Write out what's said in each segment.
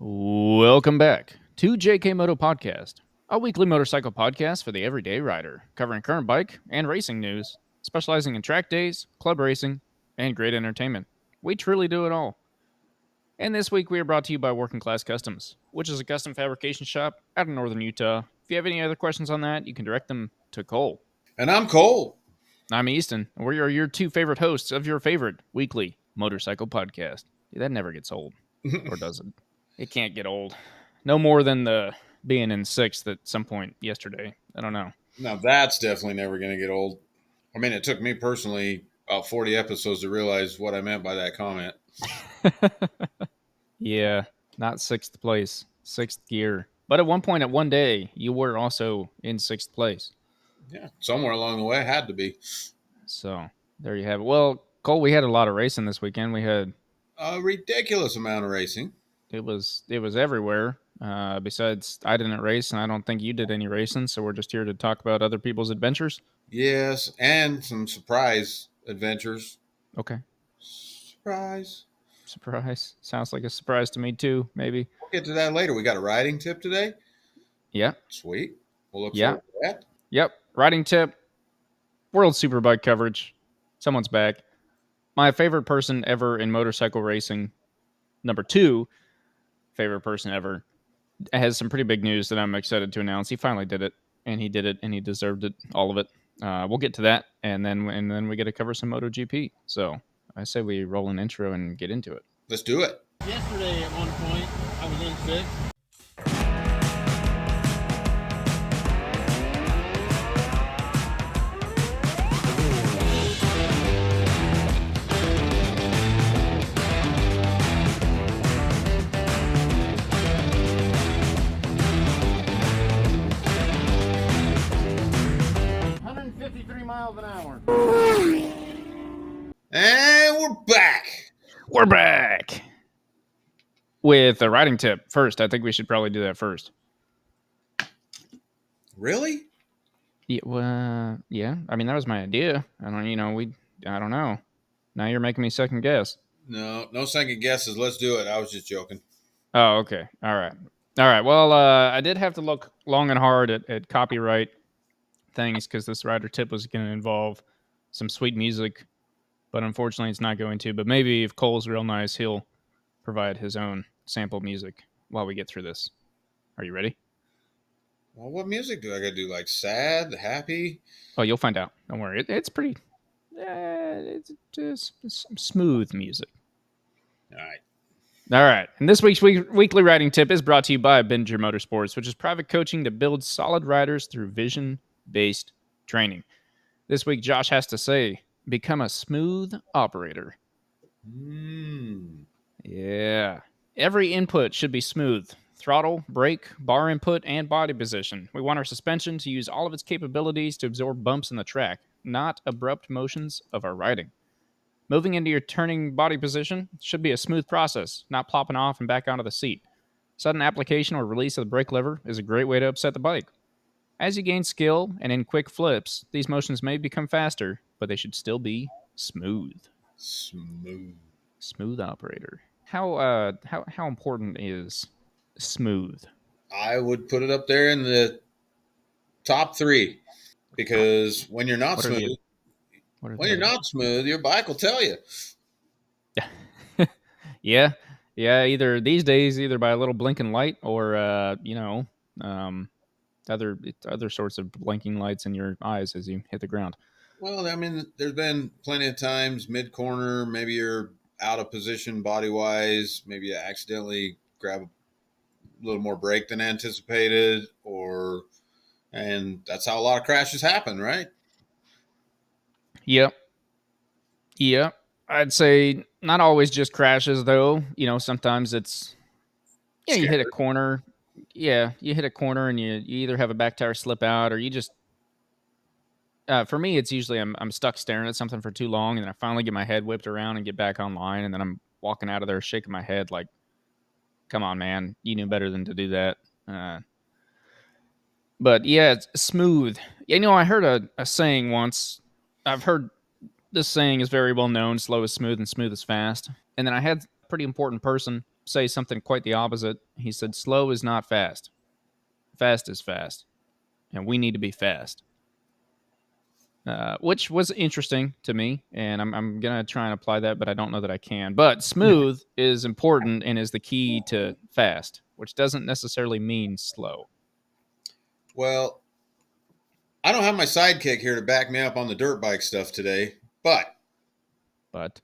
Welcome back to JKMoto Podcast, a weekly motorcycle podcast for the everyday rider, covering current bike and racing news, specializing in track days, club racing, and great entertainment. We truly do it all. And this week we are brought to you by Working Class Customs, which is a custom fabrication shop out of northern Utah. If you have any other questions on that, you can direct them to Cole. And I'm Cole. I'm Easton, and we are your two favorite hosts of your favorite weekly motorcycle podcast. That never gets old, or does it? It can't get old. No more than the being in sixth at some point yesterday. I don't know. Now that's definitely never going to get old. I mean, it took me personally about 40 episodes to realize what I meant by that comment. Yeah, not sixth place, sixth gear. But at one point, at one day, you were also in sixth place. Yeah, somewhere along the way, it had to be. So there you have it. Well, Cole, we had a lot of racing this weekend. We had a ridiculous amount of racing. It was everywhere. Besides, I didn't race, and I don't think you did any racing. So we're just here to talk about other people's adventures. Yes, and some surprise adventures. Okay. Surprise. Sounds like a surprise to me too. Maybe we'll get to that later. We got a riding tip today. Yeah. Sweet. We'll look forward to that. Yep. Riding tip. World Superbike coverage. Someone's back. My favorite person ever in motorcycle racing. Number 2 favorite person ever. Has some pretty big news that I'm excited to announce. He finally did it, and he did it, and he deserved it, all of it. We'll get to that, and then we get to cover some Moto GP. So I say we roll an intro and get into it. Let's do it. Yesterday at one point, I was in sixth. Miles an hour. And we're back. We're back with a riding tip. First, I think we should probably do that first. Really? Yeah. Well, yeah. I mean, that was my idea. I don't know. Now you're making me second guess. No second guesses. Let's do it. I was just joking. Oh, okay. All right. Well, I did have to look long and hard at copyright things because this rider tip was going to involve some sweet music, but unfortunately it's not going to. But maybe if Cole's real nice, he'll provide his own sample music while we get through this. Are you ready? Well, what music do I got to do? Like sad, happy? Oh, you'll find out. Don't worry. It's pretty. It's just smooth music. All right. And this week's weekly riding tip is brought to you by Benjer Motorsports, which is private coaching to build solid riders through vision-based training. This week, Josh has to say, become a smooth operator. Yeah. Every input should be smooth. Throttle, brake, bar input, and body position. We want our suspension to use all of its capabilities to absorb bumps in the track, not abrupt motions of our riding. Moving into your turning body position should be a smooth process, not plopping off and back onto the seat. Sudden application or release of the brake lever is a great way to upset the bike. As you gain skill and in quick flips, these motions may become faster, but they should still be smooth. Smooth operator. How important is smooth? I would put it up there in the top 3 because when you're not smooth, your bike will tell you. Yeah. Either these days, by a little blinking light or other sorts of blinking lights in your eyes as you hit the ground. Well, I mean, there's been plenty of times mid-corner, maybe you're out of position body-wise, maybe you accidentally grab a little more brake than anticipated, and that's how a lot of crashes happen, right? Yep. I'd say not always just crashes, though. Sometimes it's, you hit a corner. Yeah, you hit a corner and you either have a back tire slip out or you just, for me, it's usually I'm stuck staring at something for too long, and then I finally get my head whipped around and get back online, and then I'm walking out of there shaking my head like, come on, man, you knew better than to do that. But yeah, it's smooth. I heard a saying once. I've heard this saying is very well known: slow is smooth and smooth is fast. And then I had a pretty important person say something quite the opposite. He said, "Slow is not fast. Fast is fast, and we need to be fast." Which was interesting to me, and I'm gonna try and apply that, but I don't know that I can. But smooth is important and is the key to fast, which doesn't necessarily mean slow. Well, I don't have my sidekick here to back me up on the dirt bike stuff today, but But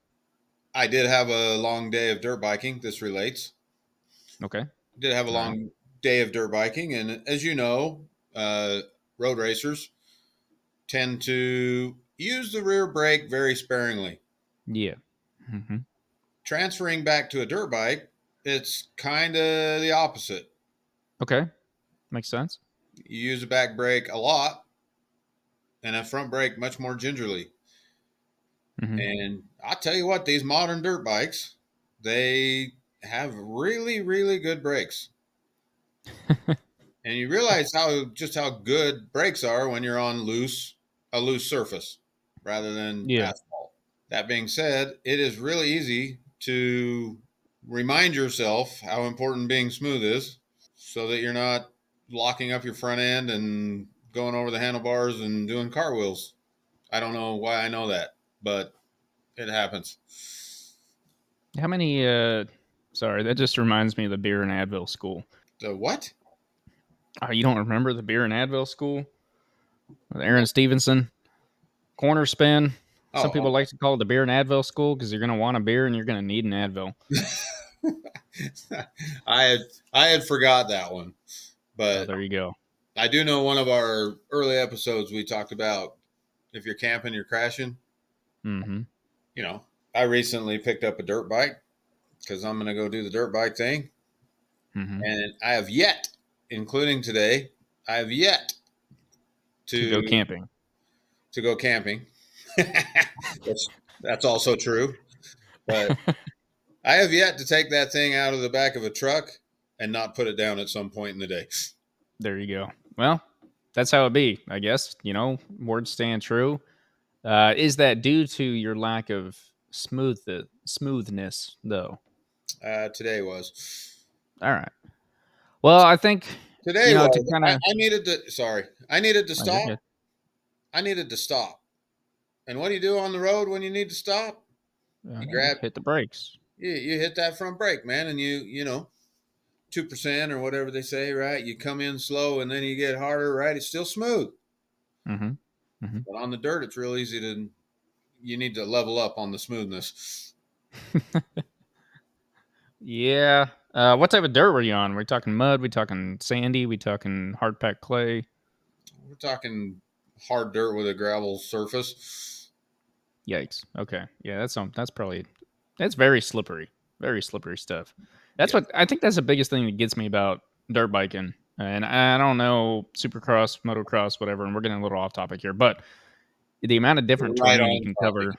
I did have a long day of dirt biking. This relates. okay, Did have a all right, long day of dirt biking, and as you know, road racers tend to use the rear brake very sparingly. yeah, hmm Transferring back to a dirt bike, it's kind of the opposite. okay, makes sense. You use the back brake a lot, and a front brake much more gingerly. Hmm And I tell you what, these modern dirt bikes, they have really, really good brakes. And you realize how good brakes are when you're on a loose surface rather than Yeah, asphalt. That being said, it is really easy to remind yourself how important being smooth is so that you're not locking up your front end and going over the handlebars and doing cartwheels. I don't know why I know that, but it happens. how many? Sorry, that just reminds me of the beer and Advil school. The what? Oh, you don't remember the beer and Advil school? With Aaron Stevenson, corner spin. Some Oh, people like to call it the beer and Advil school because you're going to want a beer and you're going to need an Advil. I had I had forgot that one, Oh, but there you go. I do know one of our early episodes we talked about if you're camping, you're crashing. Mm-hmm. You know, I recently picked up a dirt bike because I'm going to go do the dirt bike thing, Mm-hmm. and I have yet, including today, I have yet To go to camping. to go camping. That's also true, but I have yet to take that thing out of the back of a truck and not put it down at some point in the day. There you go. Well, that's how it be, I guess. Words stand true. Is that due to your lack of smoothness, though? Today was. All right. Well, I think Today to was. kind of. I needed to. Sorry, I needed to Oh, you're stop. good. I needed to stop. And what do you do on the road when you need to stop? You You grab. hit the brakes. You hit that front brake, man, and you know 2% or whatever they say, right? You come in slow and then you get harder, right? It's still smooth, Mm-hmm. Mm-hmm. but on the dirt, it's real easy to. You need to level up on the smoothness. Yeah. What type of dirt were you on? We talking mud? We talking sandy? We talking hard packed clay? We're talking hard dirt with a gravel surface. Yikes. Okay. Yeah, that's very slippery. Very slippery stuff. That's Yeah, what I think that's the biggest thing that gets me about dirt biking. And I don't know supercross, motocross, whatever, and we're getting a little off topic here, but the amount of different right terrain you on can topic. cover,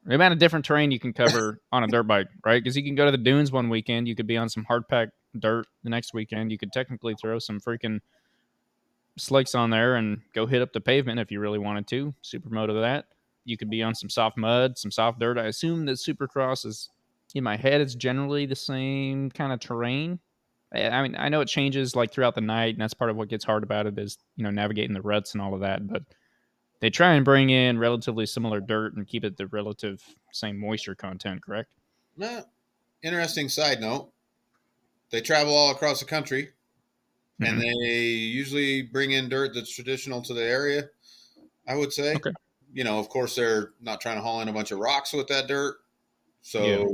the amount of different terrain you can cover on a dirt bike, right? Because you can go to the dunes one weekend, you could be on some hard packed dirt the next weekend, you could technically throw some freaking slicks on there and go hit up the pavement if you really wanted to. Supermoto that. You could be on some soft mud, some soft dirt. I assume that Supercross is in my head. It's generally the same kind of terrain. I mean, I know it changes like throughout the night, and that's part of what gets hard about it is navigating the ruts and all of that. But they try and bring in relatively similar dirt and keep it the relative same moisture content. Correct? Now, interesting side note: they travel all across the country, and Mm-hmm. they usually bring in dirt that's traditional to the area. I would say. Okay. You know, of course, they're not trying to haul in a bunch of rocks with that dirt. Yeah.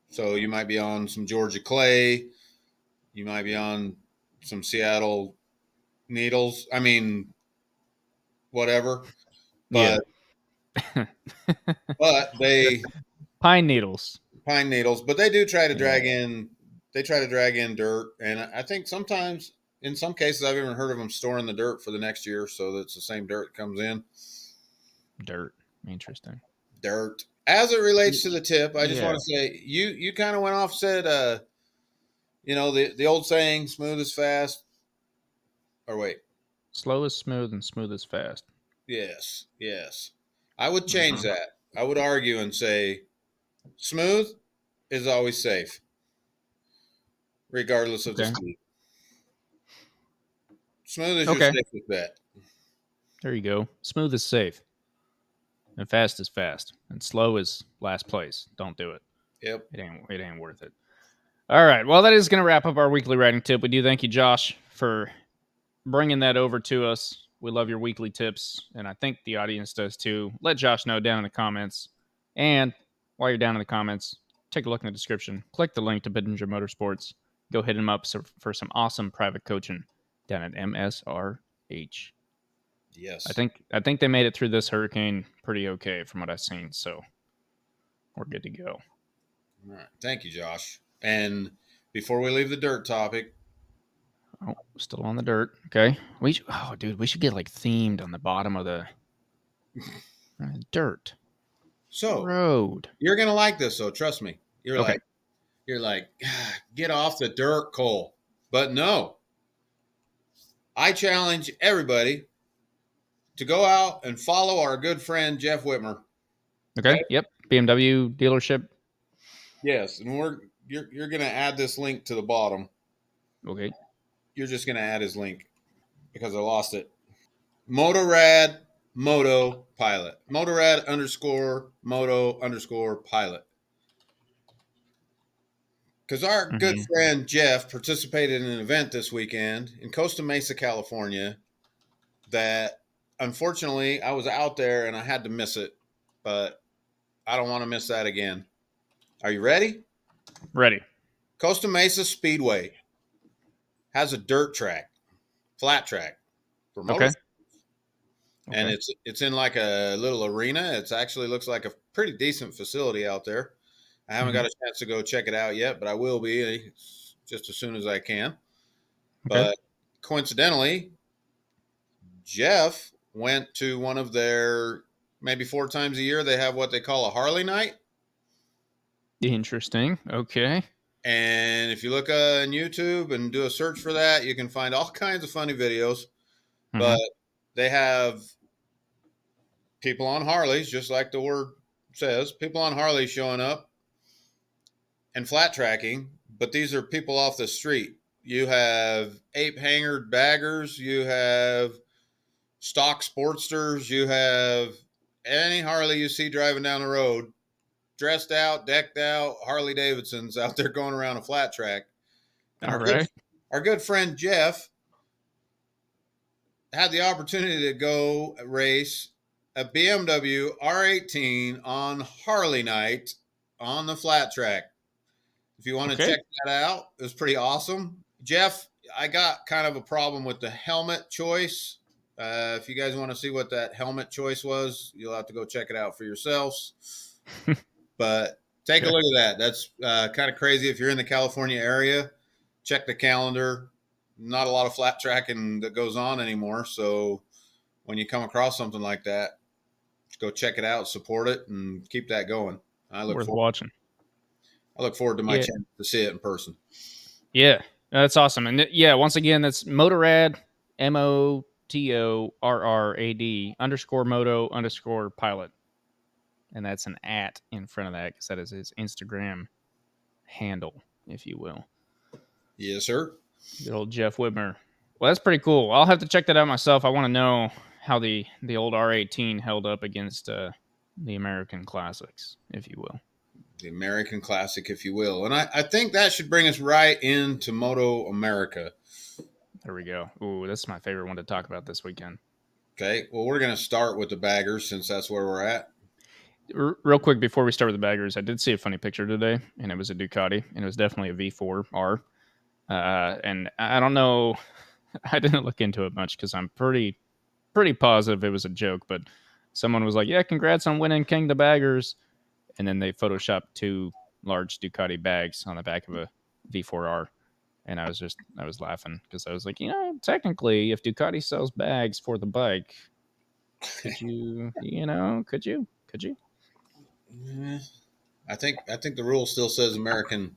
So you might be on some Georgia clay. You might be on some Seattle needles. I mean, whatever. Yeah. But they Pine needles. pine needles. But they do try to Yeah. drag in. They try to drag in dirt, and I think sometimes, in some cases, I've even heard of them storing the dirt for the next year, so that it's the same dirt that comes in. Dirt. Interesting. Dirt. As it relates to the tip, I just Yeah. want to say you kind of went off said you know the old saying smooth is fast or wait Slow is smooth and smooth is fast. yes I would change Mm-hmm. that. I would argue and say smooth is always safe. regardless of the Okay. speed. Smooth is your Okay. safest bet. There you go. Smooth is safe, and fast is fast, and slow is last place. Don't do it. Yep. It ain't worth it. All right. Well, that is going to wrap up our weekly riding tip. We do thank you, Josh, for bringing that over to us. We love your weekly tips, and I think the audience does too. Let Josh know down in the comments. And while you're down in the comments, take a look in the description. Click the link to Bittinger Motorsports. Go hit him up for some awesome private coaching down at MSRH. Yes. I think they made it through this hurricane pretty okay from what I've seen, so we're good to go. All right. Thank you, Josh. And before we leave the dirt topic, Oh, still on the dirt. Okay. We should get like themed on the bottom of the dirt so road. you're gonna like this, though. Trust me. Okay. You're like, get off the dirt, Cole. But no, I challenge everybody to go out and follow our good friend Jeff Whitmer. Okay. Okay. Yep. BMW dealership. Yes, and you're gonna add this link to the bottom. Okay. You're just gonna add his link because I lost it. Motorad Moto Pilot. Motorad _Moto _Pilot. Because our good friend Jeff participated in an event this weekend in Costa Mesa, California, that unfortunately I was out there and I had to miss it, but I don't want to miss that again. Are you ready? Ready. Costa Mesa Speedway has a dirt track, flat track for motors. Okay. And it's in like a little arena. It actually looks like a pretty decent facility out there. I haven't got a chance to go check it out yet, but I will be just as soon as I can. Okay. But coincidentally, Jeff went to one of their maybe 4 times a year. They have what they call a Harley night. Interesting. Okay. And if you look on YouTube and do a search for that, you can find all kinds of funny videos. But they have people on Harleys, just like the word says, people on Harleys showing up and flat tracking, but these are people off the street. You have ape-hangered baggers, you have stock sportsters, you have any Harley you see driving down the road, dressed out, decked out, Harley Davidsons out there going around a flat track. And our good friend Jeff had the opportunity to go race a BMW R18 on Harley night on the flat track. If you want to check that out, it was pretty awesome. Jeff, I got kind of a problem with the helmet choice. If you guys want to see what that helmet choice was, you'll have to go check it out for yourselves. But take a look at that. That's kind of crazy. If you're in the California area, check the calendar. Not a lot of flat tracking that goes on anymore. So when you come across something like that, go check it out, support it, and keep that going. I look forward to my chance to see it in person. Yeah, that's awesome. And once again, that's Motorad, MOTORRAD _Moto _Pilot. And that's an @ in front of that because that is his Instagram handle, if you will. Yes, sir. Good old Jeff Whitmer. Well, that's pretty cool. I'll have to check that out myself. I want to know how the old R18 held up against the American Classics, if you will. The American Classic, if you will. And I think that should bring us right into Moto America. There we go. Ooh, that's my favorite one to talk about this weekend. Okay. Well, we're going to start with the baggers since that's where we're at. Real quick, before we start with the baggers, I did see a funny picture today, and it was a Ducati, and it was definitely a V4R. And I don't know, I didn't look into it much because I'm pretty positive it was a joke, but someone was like, yeah, congrats on winning King the Baggers. And then they photoshopped 2 large Ducati bags on the back of a V4R. And I was laughing because I was like, technically, if Ducati sells bags for the bike, could you? I think the rule still says American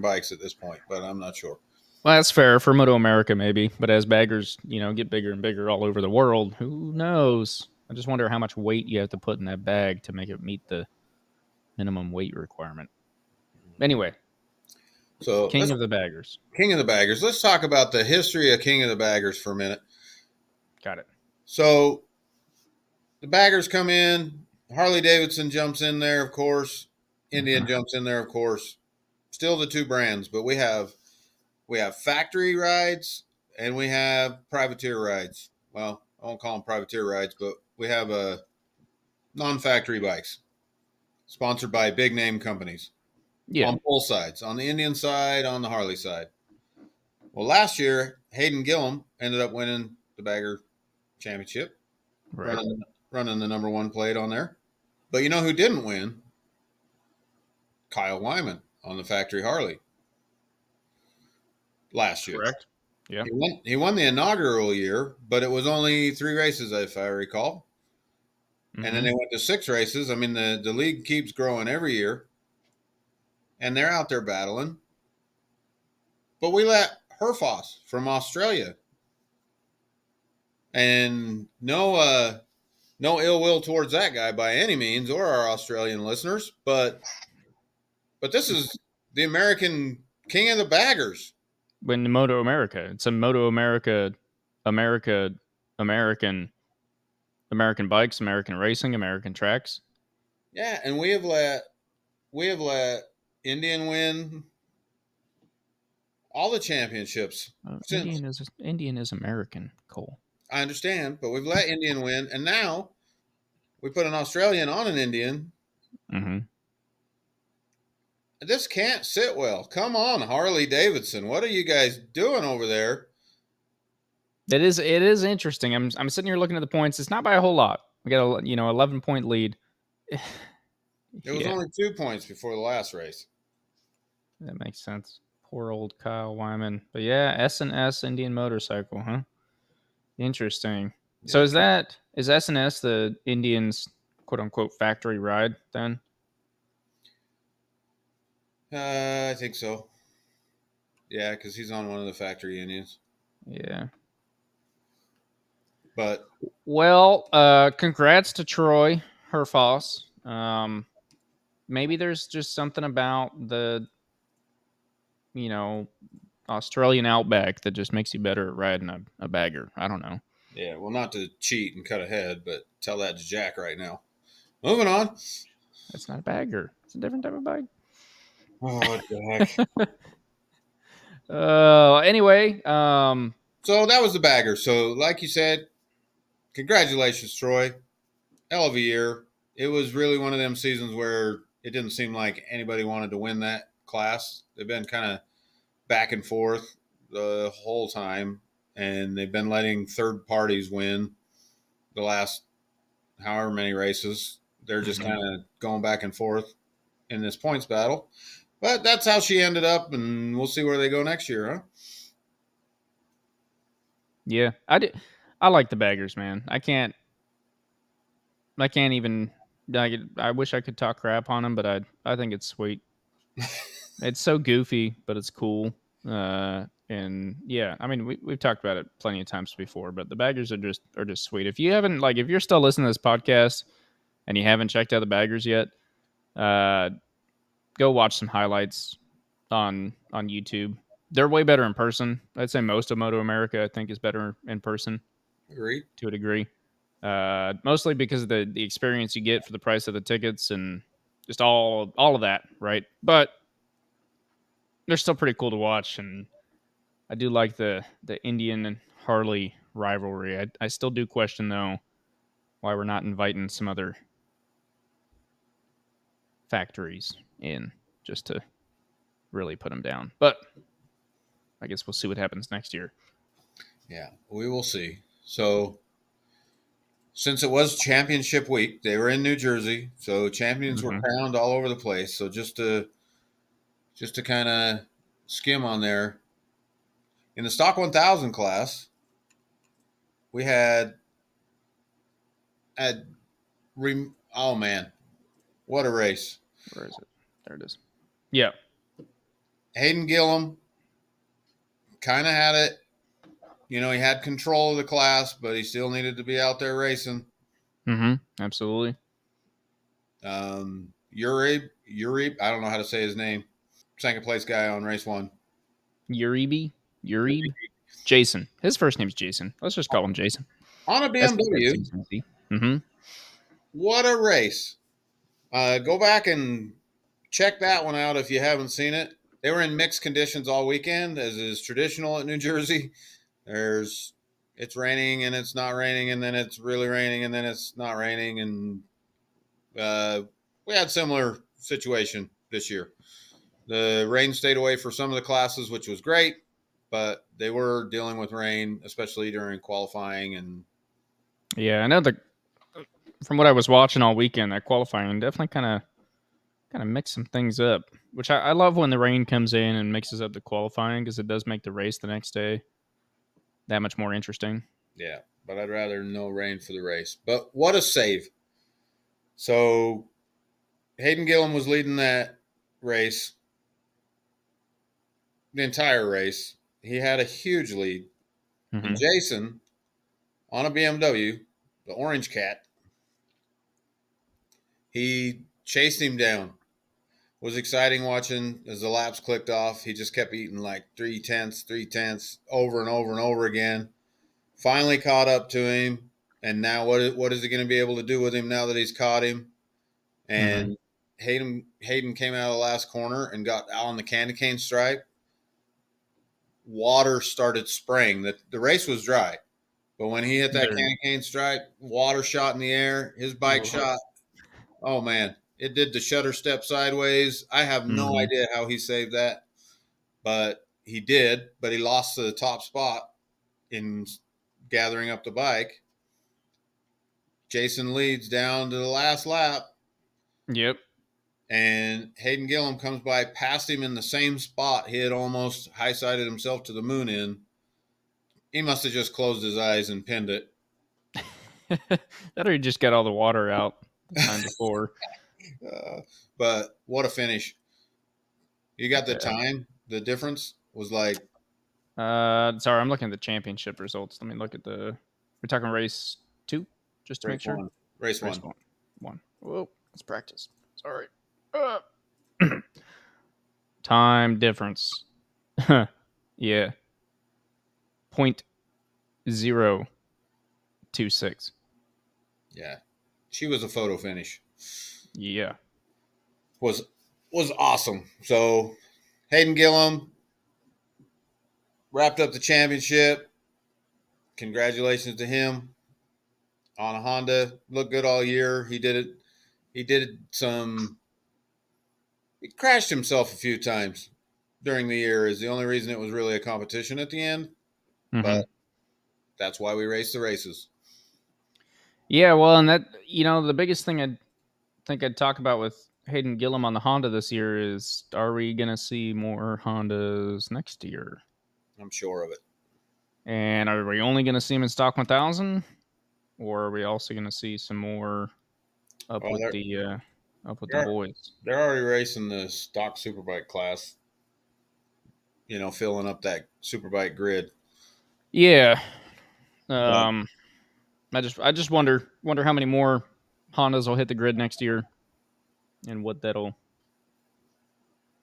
bikes at this point, but I'm not sure. Well, that's fair for Moto America, maybe. But as baggers, get bigger and bigger all over the world, who knows? I just wonder how much weight you have to put in that bag to make it meet the minimum weight requirement. Anyway. So King of the baggers. King of the baggers. Let's talk about the history of King of the baggers for a minute. Got it. So the baggers come in. Harley Davidson jumps in there, of course. Indian jumps in there, of course. Still the two brands, but we have factory rides and we have privateer rides. Well, I won't call them privateer rides, but we have non-factory bikes sponsored by big name companies Yeah. on both sides, on the Indian side, on the Harley side. Well, last year, Hayden Gillum ended up winning the Bagger Championship, Right. running the number one plate on there. But you know who didn't win? Kyle Wyman on the factory Harley last year. Correct. Yeah. He won the inaugural year, but it was only 3 races, if I recall. And then they went to 6 races. I mean, the league keeps growing every year, and they're out there battling. But we let Herfoss from Australia, and no ill will towards that guy by any means, or our Australian listeners, but this is the American king of the baggers. When the Moto America, it's a Moto America, American bikes, American racing, American tracks. Yeah, and we have let Indian win all the championships. Indian is American, Cole. I understand, but we've let Indian win, and now we put an Australian on an Indian. Mm-hmm. This can't sit well. Come on, Harley Davidson. What are you guys doing over there? It is interesting. I'm sitting here looking at the points. It's not by a whole lot. We got a 11-point lead. It was only 2 points before the last race. That makes sense. Poor old Kyle Wyman. But yeah, S&S Indian Motorcycle, huh? Interesting. Yeah. So is S&S the Indians quote unquote factory ride then? I think so. Yeah, because he's on one of the factory Indians. Yeah. But congrats to Troy Herfoss. Maybe there's just something about the Australian outback that just makes you better at riding a bagger. I don't know. Yeah, well, not to cheat and cut ahead, but tell that to Jack right now. Moving on. That's not a bagger. It's a different type of bike. Oh, what the heck? Anyway. So that was the bagger. So, like you said, congratulations, Troy. Hell of a year. It was really one of them seasons where it didn't seem like anybody wanted to win that class. They've been kind of back and forth the whole time, and they've been letting third parties win the last however many races. They're just kind of going back and forth in this points battle. But that's how she ended up, and we'll see where they go next year, huh? Yeah, I like the baggers, man. I can't even. I wish I could talk crap on them, but I think it's sweet. It's so goofy, but it's cool. And yeah, I mean we've talked about it plenty of times before, but the baggers are just sweet. If you haven't if you're still listening to this podcast and you haven't checked out the baggers yet, go watch some highlights on YouTube. They're way better in person. I'd say most of Moto America I think is better in person. Agreed. To a degree. Mostly because of the experience you get for the price of the tickets and just all of that, right? But they're still pretty cool to watch, and I do like the Indian and Harley rivalry. I still do question though why we're not inviting some other factories in just to really put them down. But I guess we'll see what happens next year. Yeah, we will see. So since it was championship week, they were in New Jersey, so champions were crowned all over the place. So just to kind of skim on there, in the stock 1000 class, we had oh man, what a race! Where is it? There it is. Yeah, Hayden Gillum kind of had it. You know, he had control of the class, but he still needed to be out there racing. Absolutely. Uri, I don't know how to say his name. second place guy on race 1. Uribe? Jason. His first name's Jason. Let's just call him Jason. On a That BMW. seems easy. Mm-hmm. What a race. Go back and check that one out if you haven't seen it. They were in mixed conditions all weekend, as is traditional at New Jersey. It's raining and it's not raining, and then it's really raining and then it's not raining, and we had similar situation this year. The rain stayed away for some of the classes, which was great, but they were dealing with rain, especially during qualifying. And Yeah, I know from what I was watching all weekend, that qualifying definitely kind of mixed some things up. Which I love when the rain comes in and mixes up the qualifying, because it does make the race the next day that much more interesting. yeah, but I'd rather no rain for the race. But what a save. So Hayden Gillum was leading that race, the entire race. He had a huge lead. Mm-hmm. And Jason, on a BMW, the orange cat, he chased him down. It was exciting watching as the laps clicked off. He just kept eating like 3/10 over and over and over again. Finally caught up to him. And now what is he going to be able to do with him now that he's caught him? And Hayden came out of the last corner and got out on the candy cane stripe. Water started spraying. The race was dry, but when he hit that candy cane stripe, water shot in the air. His bike shot. Oh man, it did the shutter step sideways. I have no idea how he saved that, but he did. But he lost the top spot in gathering up the bike. Jason leads down to the last lap. Yep. And Hayden Gillum comes by, passed him in the same spot he had almost high-sided himself to the moon in. He must have just closed his eyes and pinned it. That or he just got all the water out the time before. But what a finish. You got the time? The difference was like... Sorry, I'm looking at the championship results. Let me look at we're talking race 2, just to make sure. Race one. One. Whoa, let's practice. Sorry. Time difference. Yeah. 0.026. Yeah. She was a photo finish. Yeah. Was awesome. So Hayden Gillum wrapped up the championship. Congratulations to him on a Honda. Looked good all year. He crashed himself a few times during the year is the only reason it was really a competition at the end. But that's why we race the races. Yeah, well, and that, the biggest thing I think I'd talk about with Hayden Gillum on the Honda this year is, are we going to see more Hondas next year? I'm sure of it. And are we only going to see him in stock 1000, or are we also going to see some more up with the boys? They're already racing the stock superbike class. Filling up that superbike grid. Yeah. I just wonder how many more Hondas will hit the grid next year, and what that'll.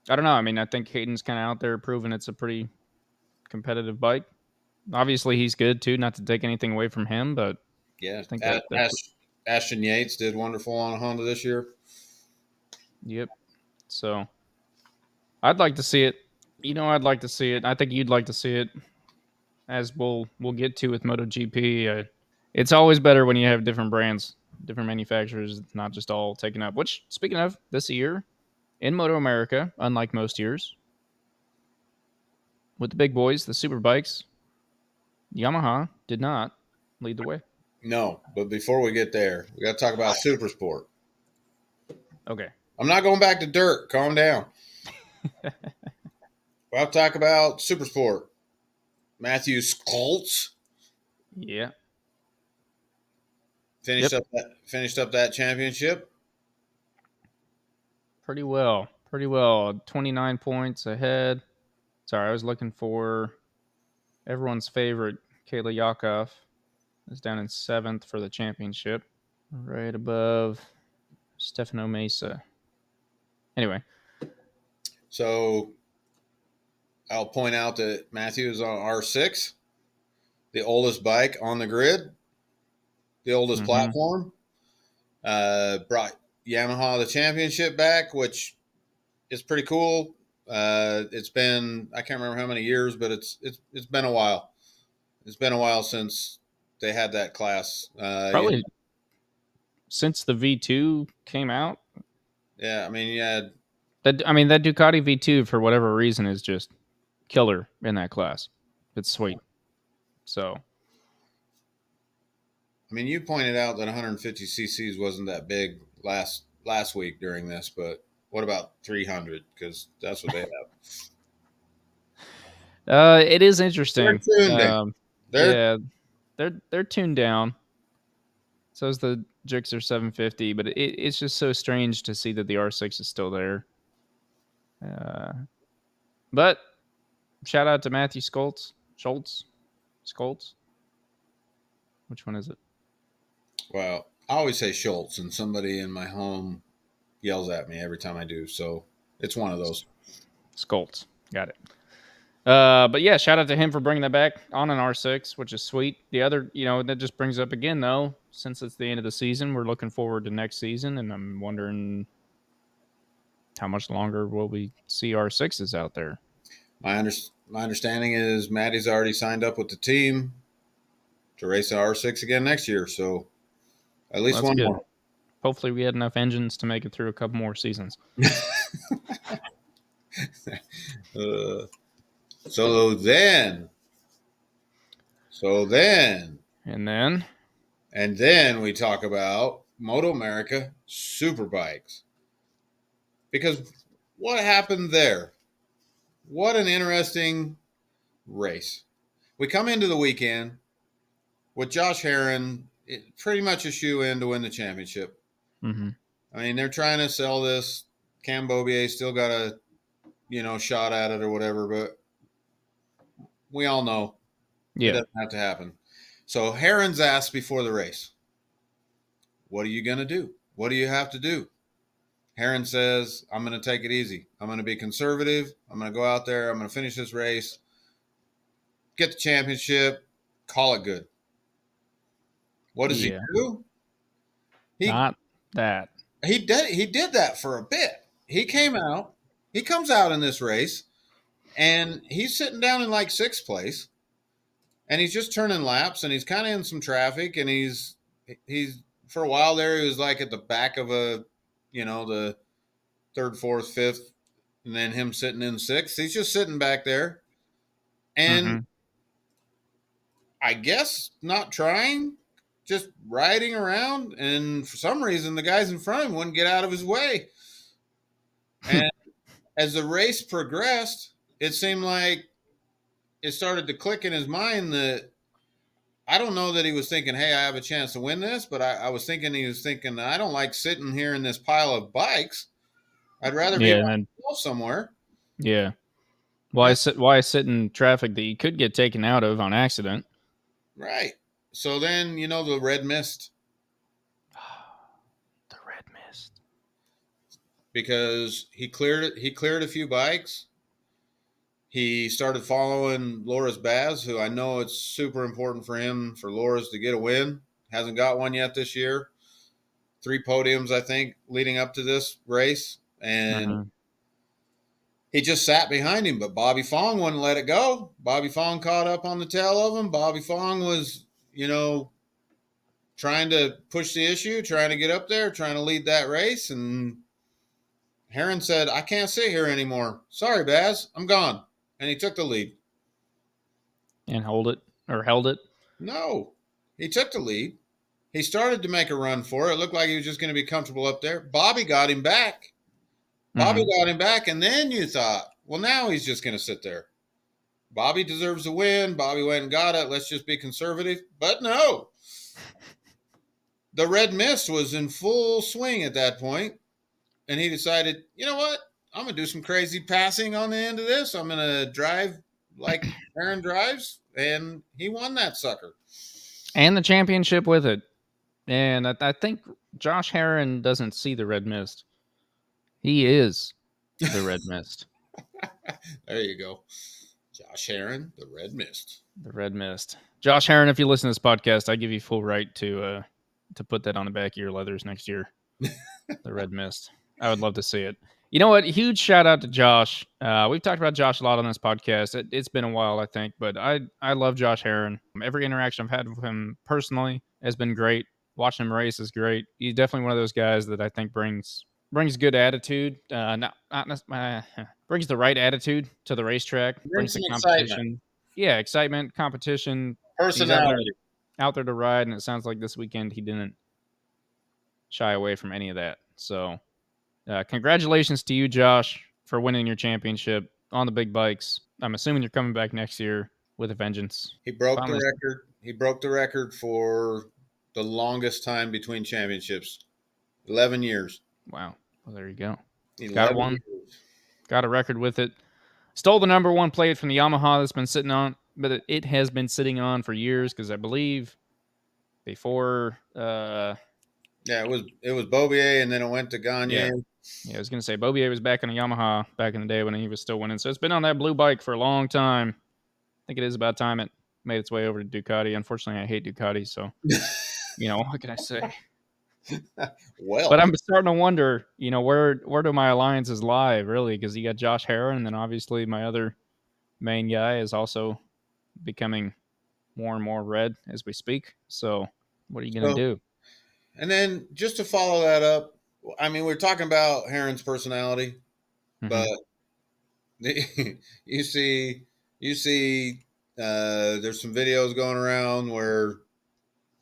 I don't know. I mean, I think Hayden's kind of out there proving it's a pretty competitive bike. Obviously, he's good too. Not to take anything away from him, but yeah, I think Ashton Yates did wonderful on a Honda this year. Yep. So I'd like to see it. I'd like to see it. I think you'd like to see it, as we'll get to with Moto GP. It's always better when you have different brands, different manufacturers, not just all taken up. Which, speaking of, this year in Moto America, unlike most years, with the big boys, the super bikes, Yamaha did not lead the way. No, but before we get there, we got to talk about Super Sport. Okay. I'm not going back to dirt. Calm down. We'll talk about Super Sport. Matthew Skoltz. Yeah. Finished up that championship. Pretty well. 29 points ahead. Sorry, I was looking for everyone's favorite, Kayla Yakov. Is down in 7th for the championship, right above Stefano Mesa. Anyway. So I'll point out that Matthew is on R6, the oldest bike on the grid, the oldest platform. Brought Yamaha the championship back, which is pretty cool. It's been, I can't remember how many years, but it's been a while. It's been a while since they had that class. Probably since the V2 came out. Yeah, I mean, yeah. That Ducati V2 for whatever reason is just killer in that class. It's sweet. So, I mean, you pointed out that 150 cc's wasn't that big last week during this, but what about 300? Because that's what they have. it is interesting. They're they're tuned down. So is the Gixxer 750, but it's just so strange to see that the R6 is still there. But shout out to Matthew Schultz. Which one is it? Well, I always say Schultz, and somebody in my home yells at me every time I do. So it's one of those. Schultz. Got it. But yeah, shout out to him for bringing that back on an R6, which is sweet. The other, that just brings up again, though, since it's the end of the season, we're looking forward to next season, and I'm wondering how much longer will we see R6s out there. My understanding is Maddie's already signed up with the team to race the R6 again next year, so at least one more. Hopefully we had enough engines to make it through a couple more seasons. So then we talk about Moto America Superbikes. Because what happened there? What an interesting race. We come into the weekend with Josh Herrin, pretty much a shoe-in to win the championship. Mm-hmm. I mean, they're trying to sell this. Cam Bobier still got a, shot at it or whatever, but we all know it doesn't have to happen. So Herrin's asked before the race, what are you going to do? What do you have to do? Herrin says, I'm going to take it easy. I'm going to be conservative. I'm going to go out there. I'm going to finish this race, get the championship, call it good. What does he do? Not that. He did that for a bit. He comes out in this race, and he's sitting down in like 6th place, and he's just turning laps, and he's kind of in some traffic, and he's for a while there, he was like at the back of the 3rd, 4th, 5th, and then him sitting in 6th. He's just sitting back there, and I guess not trying, just riding around, and for some reason, the guys in front of him wouldn't get out of his way. And as the race progressed, it seemed like it started to click in his mind that I don't know that he was thinking, hey, I have a chance to win this, but I was thinking he was thinking, I don't like sitting here in this pile of bikes. I'd rather be somewhere. Yeah. Why sit in traffic that you could get taken out of on accident? Right. So then, the red mist. The red mist. Because he cleared a few bikes. He started following Laura's Baz, who I know it's super important for him, for Laura's to get a win. Hasn't got one yet this year. 3 podiums, I think, leading up to this race. And he just sat behind him, but Bobby Fong wouldn't let it go. Bobby Fong caught up on the tail of him. Bobby Fong was, trying to push the issue, trying to get up there, trying to lead that race. And Herrin said, I can't sit here anymore. Sorry, Baz, I'm gone. And he took the lead. And held it? No. He took the lead. He started to make a run for it. It looked like he was just going to be comfortable up there. Bobby got him back. And then you thought, well, now he's just going to sit there. Bobby deserves a win. Bobby went and got it. Let's just be conservative. But no. The red mist was in full swing at that point. And he decided, you know what? I'm going to do some crazy passing on the end of this. I'm going to drive like Herrin drives. And he won that sucker. And the championship with it. And I think Josh Herrin doesn't see the red mist. He is the red mist. There you go. Josh Herrin, the Red Mist. The Red Mist. Josh Herrin, if you listen to this podcast, I give you full right to put that on the back of your leathers next year. The Red Mist. I would love to see it. You know what? Huge shout out to Josh. We've talked about Josh a lot on this podcast. It's been a while, I think, but I love Josh Herrin. Every interaction I've had with him personally has been great. Watching him race is great. He's definitely one of those guys that I think brings good attitude. Brings the right attitude to the racetrack. Bring Brings the some competition. excitement. Yeah, excitement, competition. He's Personality. out there to ride, and it sounds like this weekend he didn't shy away from any of that. So, congratulations to you, Josh, for winning your championship on the big bikes. I'm assuming you're coming back next year with a vengeance. He broke Finally. the record. He broke the record for the longest time between championships. 11 years. Wow. Well, there you go. 11 Got one. years. Got a record with it. Stole the number one plate from the Yamaha that's been sitting on, but it has been sitting on for years because I believe before. Yeah, it was Bobier, and then it went to Gagne. Yeah, I was gonna say Bobier was back on a Yamaha back in the day when he was still winning. So it's been on that blue bike for a long time. I think it is about time it made its way over to Ducati. Unfortunately, I hate Ducati, so what can I say? Well, But I'm starting to wonder, where do my alliances lie, really? Because you got Josh Herrin, and then obviously my other main guy is also becoming more and more red as we speak. So what are you gonna do? And then just to follow that up, I mean, we're talking about Herrin's personality, but you see, there's some videos going around where,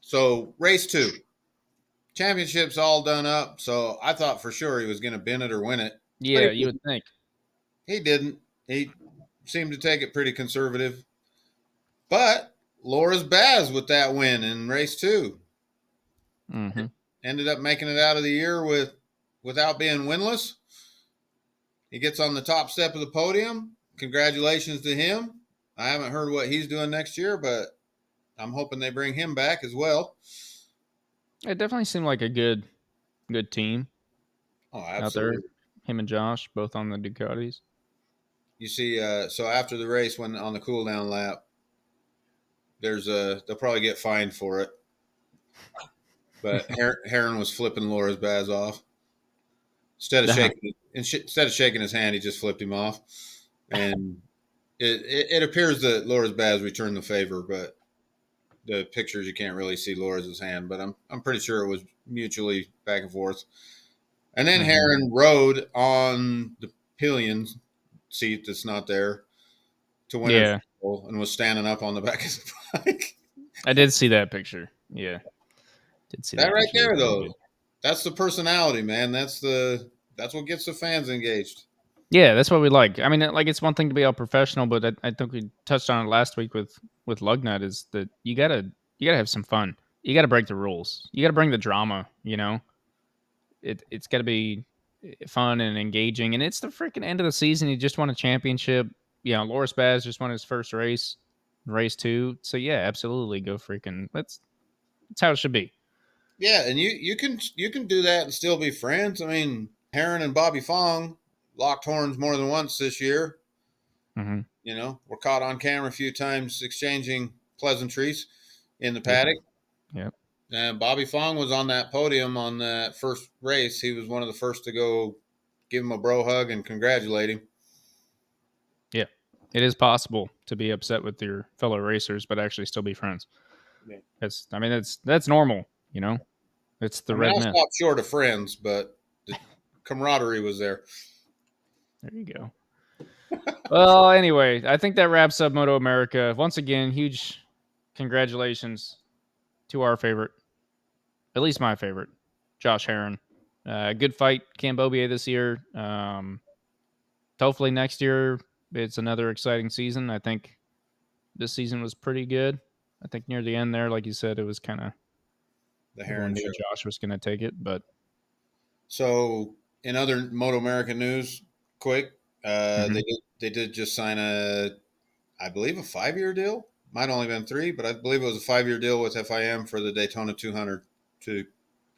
so race 2, championship's all done up. So I thought for sure he was going to bin it or win it. Yeah, you would think. He didn't. He seemed to take it pretty conservative. But Laura's Baz with that win in race 2. Mm-hmm. Ended up making it out of the year without being winless. He gets on the top step of the podium. Congratulations to him. I haven't heard what he's doing next year, but I'm hoping they bring him back as well. It definitely seemed like a good team. Oh, absolutely. Out there. Him and Josh, both on the Ducatis. You see, so after the race, when on the cool down lap, they'll probably get fined for it. But Herrin was flipping Laura's Baz off. Instead of shaking his hand, he just flipped him off. And it appears that Laura's Baz returned the favor, but the pictures you can't really see Laura's hand. But I'm pretty sure it was mutually back and forth. And then Herrin rode on the pillion seat that's not there to win it and was standing up on the back of the bike. I did see that picture. Yeah. Did see that right there, though. That's the personality, man. That's what gets the fans engaged. Yeah, that's what we like. I mean, it's one thing to be all professional, but I think we touched on it last week with Lugnut, is that you gotta have some fun. You gotta break the rules. You gotta bring the drama. It's gotta be fun and engaging. And it's the freaking end of the season. He just won a championship. Loris Baz just won his first race 2. So yeah, absolutely, go freaking. That's how it should be. Yeah, and you can do that and still be friends. I mean, Herrin and Bobby Fong locked horns more than once this year. Mm-hmm. We're caught on camera a few times exchanging pleasantries in the paddock. Yep. And Bobby Fong was on that podium on that first race. He was one of the first to go give him a bro hug and congratulate him. Yeah, it is possible to be upset with your fellow racers, but actually still be friends. Yeah. That's normal. It's the red I'll men. stop short of friends, but the camaraderie was there. There you go. Well, anyway, I think that wraps up Moto America. Once again, huge congratulations to our favorite, at least my favorite, Josh Herrin. Good fight, Cambobier this year. Hopefully next year it's another exciting season. I think this season was pretty good. I think near the end there, like you said, it was kind of the Herrin show. Josh was going to take it, but so in other Moto America news, quick, they did just sign I believe a 5-year deal. Might only been 3, but I believe it was a 5-year deal with FIM for the Daytona 200 to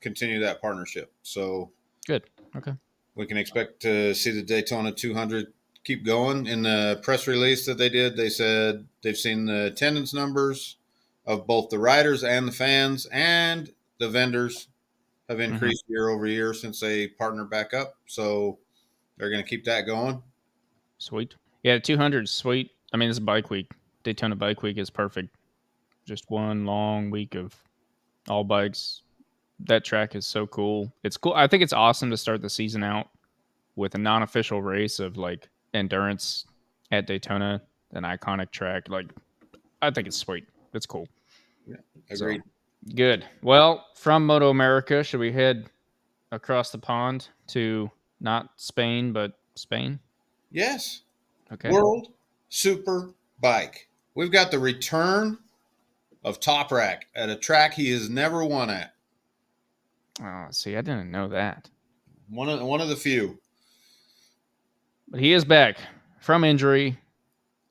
continue that partnership. So good. Okay. We can expect to see the Daytona 200 keep going. In the press release that they did, they said they've seen the attendance numbers of both the riders and the fans and the vendors have increased year over year since they partnered back up. So they're going to keep that going. Sweet. Yeah, 200 is sweet. I mean, it's bike week. Daytona Bike Week is perfect. Just one long week of all bikes. That track is so cool. It's cool. I think it's awesome to start the season out with a non-official race of like endurance at Daytona, an iconic track. Like, I think it's sweet. It's cool. Yeah, agreed. So, good. Well, from Moto America, should we head across the pond to not Spain, but Spain? Yes. Okay. World Super Bike. We've got the return of Toprak at a track he has never won at. Oh, see, I didn't know that. One of the few. But he is back from injury.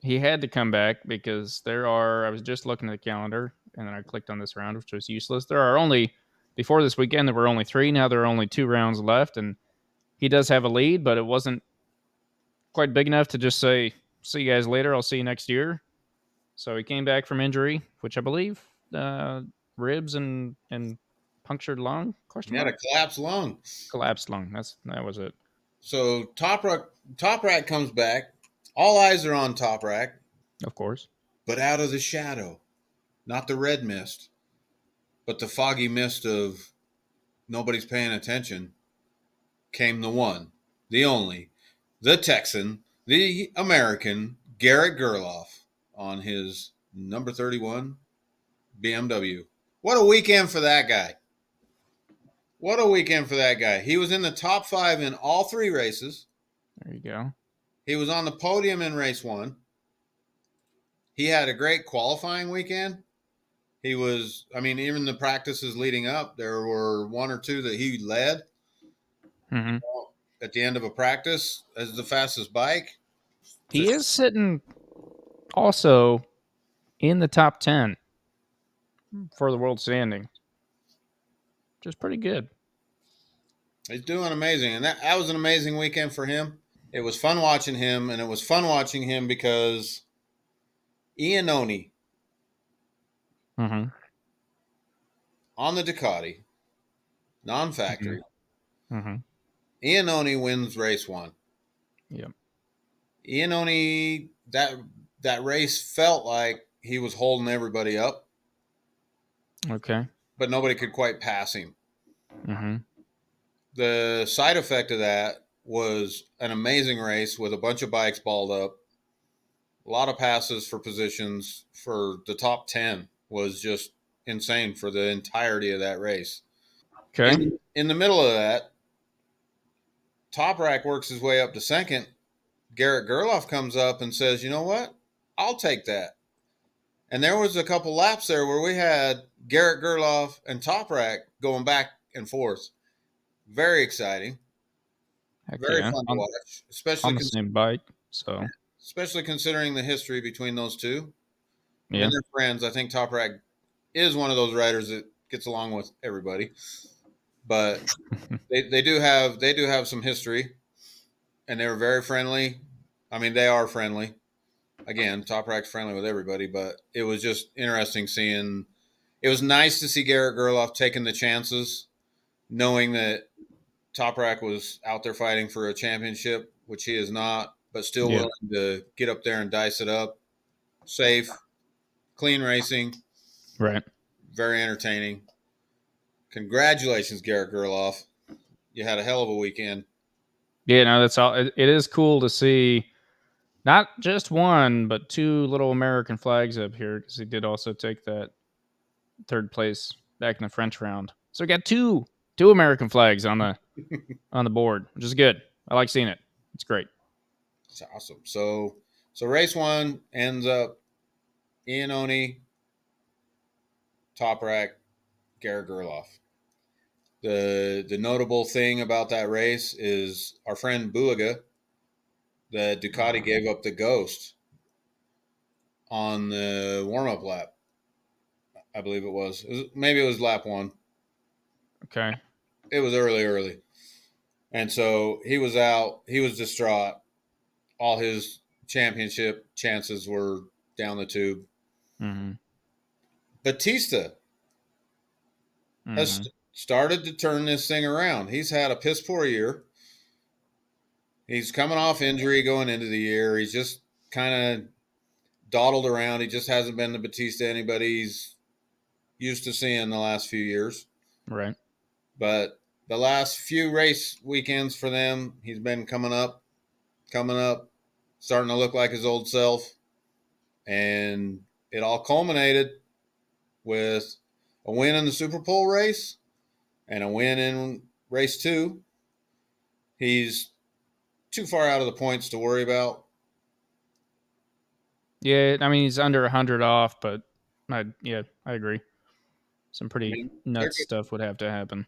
He had to come back because I was just looking at the calendar and then I clicked on this round, which was useless. There are only, before this weekend, there were only 3. Now there are only 2 rounds left. And he does have a lead, but it wasn't quite big enough to just say, see you guys later. I'll see you next year. So he came back from injury, which I believe ribs and punctured lung? He had a collapsed lung. Collapsed lung. That was it. So Toprak comes back. All eyes are on Toprak, Of course. but out of the shadow, not the red mist, but the foggy mist of nobody's paying attention, came the one, the only, the Texan, the American, Garrett Gerloff on his number 31 BMW. What a weekend for that guy. What a weekend for that guy. He was in the top 5 in all 3 races. There you go. He was on the podium in race 1. He had a great qualifying weekend. Even the practices leading up, there were 1 or 2 that he led at the end of a practice as the fastest bike. He is sitting also in the top 10 for the world standing, which is pretty good. He's doing amazing. And that was an amazing weekend for him. It was fun watching him, and it was fun watching him because Iannone on the Ducati, non-factory. Iannone wins race 1. Yep. Iannone, that race felt like he was holding everybody up. Okay. But nobody could quite pass him. The side effect of that was an amazing race with a bunch of bikes balled up. A lot of passes for positions for the top 10 was just insane for the entirety of that race. Okay. In the middle of that, Toprak works his way up to second. Garrett Gerloff comes up and says, you know what? I'll take that. And there was a couple laps there where we had Garrett Gerloff and Toprak going back and forth. Very exciting. Heck Very yeah. fun to watch. On the same bike. So especially considering the history between those two. Yeah. And they're friends. I think Toprak is one of those riders that gets along with everybody. But they do have some history. And they were very friendly. I mean, they are friendly. Again, Toprak's friendly with everybody, but it was just interesting seeing. It was nice to see Garrett Gerloff taking the chances, knowing that Toprak was out there fighting for a championship, which he is not, but still willing to get up there and dice it up. Safe, clean racing. Right. Very entertaining. Congratulations, Garrett Gerloff. You had a hell of a weekend. Yeah, no, that's all. It is cool to see not just 1, but 2 little American flags up here because he did also take that 3rd place back in the French round. So we got two American flags on the board, which is good. I like seeing it. It's great. It's awesome. So race 1 ends up Iannone, Toprak, Garrett Gerloff. The notable thing about that race is our friend Buiga, the Ducati gave up the ghost on the warm-up lap. I believe it was. Maybe it was lap 1. Okay. It was early. And so he was out. He was distraught. all his championship chances were down the tube. Mm-hmm. Batista has started to turn this thing around. He's had a piss poor year. He's coming off injury going into the year. He's just kind of dawdled around. He just hasn't been the Batista anybody's used to seeing the last few years. Right. But the last few race weekends for them, he's been coming up, starting to look like his old self. And it all culminated with a win in the Super Pole race and a win in race 2. He's too far out of the points to worry about. Yeah, I mean, he's under 100 off, but I agree. Some pretty nuts stuff would have to happen.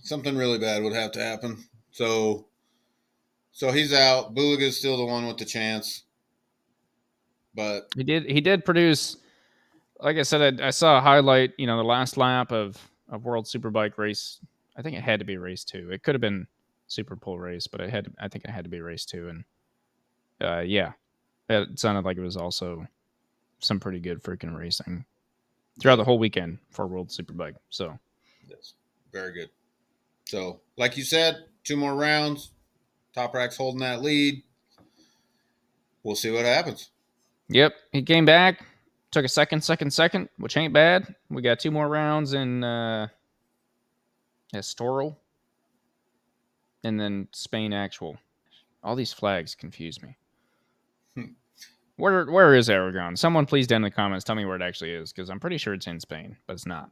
Something really bad would have to happen. So he's out. Bulaga's still the one with the chance. But he did produce, like I said, I saw a highlight, the last lap of World Superbike race. I think it had to be race 2. It could have been Super Pole race, but I think it had to be race 2. And it sounded like it was also some pretty good freaking racing throughout the whole weekend for World Superbike. So yes, very good. So, like you said, 2 more rounds. Toprak's holding that lead. We'll see what happens. Yep, he came back, took a second, which ain't bad. We got 2 more rounds in Estoril, and then Spain actual. All these flags confuse me. Where is Aragon? Someone please down in the comments tell me where it actually is, because I'm pretty sure it's in Spain, but it's not.